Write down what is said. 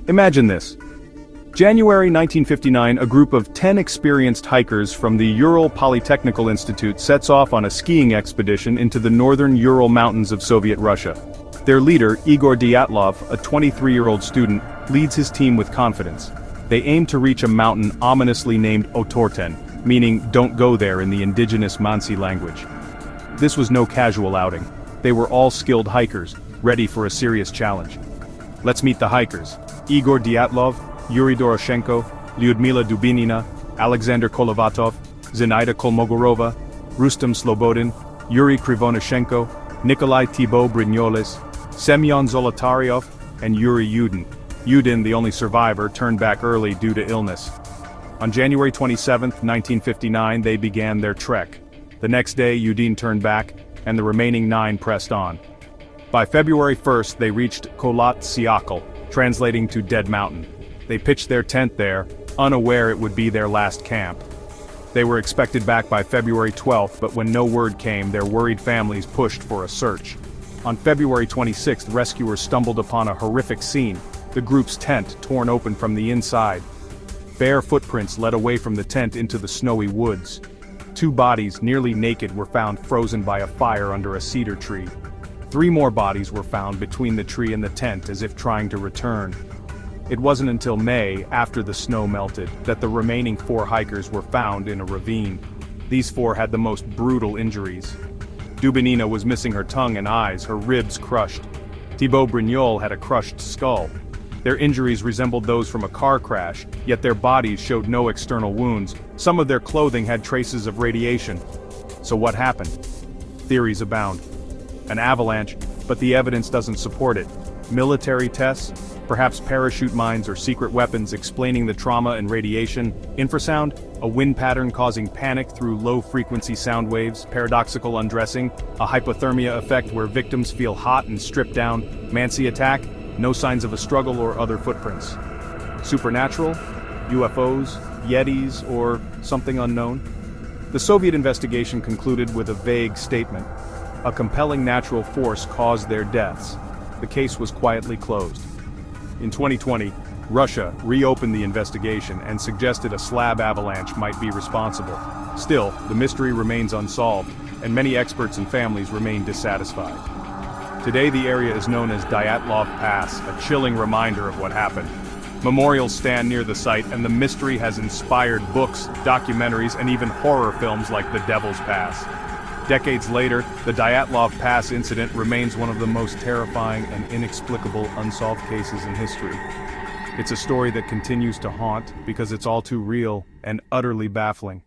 Imagine this. January 1959, a group of 10 experienced hikers from the Ural Polytechnical Institute sets off on a skiing expedition into the northern Ural Mountains of Soviet Russia. Their leader, Igor Dyatlov, a 23-year-old student, leads his team with confidence. They aim to reach a mountain ominously named Otorten, meaning "don't go there" in the indigenous Mansi language. This was no casual outing. They were all skilled hikers, ready for a serious challenge. Let's meet the hikers. Igor Dyatlov, Yuri Doroshenko, Lyudmila Dubinina, Alexander Kolovatov, Zinaida Kolmogorova, Rustem Slobodin, Yuri Krivonashenko, Nikolai Thibaut Brignoles, Semyon Zolotaryov, and Yuri Yudin. Yudin, the only survivor, turned back early due to illness. On January 27, 1959, they began their trek. The next day, Yudin turned back, and the remaining 9 pressed on. By February 1st, they reached Kholat Syakhl, translating to Dead Mountain. They pitched their tent there, unaware it would be their last camp. They were expected back by February 12th, but when no word came, their worried families pushed for a search. On February 26th, rescuers stumbled upon a horrific scene, the group's tent torn open from the inside. Bare footprints led away from the tent into the snowy woods. 2 bodies, nearly naked, were found frozen by a fire under a cedar tree. 3 more bodies were found between the tree and the tent as if trying to return. It wasn't until May, after the snow melted, that the remaining 4 hikers were found in a ravine. These 4 had the most brutal injuries. Dubinina was missing her tongue and eyes, her ribs crushed. Thibaut Brignol had a crushed skull. Their injuries resembled those from a car crash, yet their bodies showed no external wounds. Some of their clothing had traces of radiation. So what happened? Theories abound. An avalanche, but the evidence doesn't support it. Military tests? Perhaps parachute mines or secret weapons explaining the trauma and radiation. Infrasound? A wind pattern causing panic through low-frequency sound waves. Paradoxical undressing? A hypothermia effect where victims feel hot and stripped down. Mansi attack? No signs of a struggle or other footprints. Supernatural? UFOs? Yetis? Or something unknown? The Soviet investigation concluded with a vague statement. A compelling natural force caused their deaths. The case was quietly closed. In 2020, Russia reopened the investigation and suggested a slab avalanche might be responsible. Still, the mystery remains unsolved, and many experts and families remain dissatisfied. Today the area is known as Dyatlov Pass, a chilling reminder of what happened. Memorials stand near the site, and the mystery has inspired books, documentaries, and even horror films like The Devil's Pass. Decades later, the Dyatlov Pass incident remains one of the most terrifying and inexplicable unsolved cases in history. It's a story that continues to haunt because it's all too real and utterly baffling.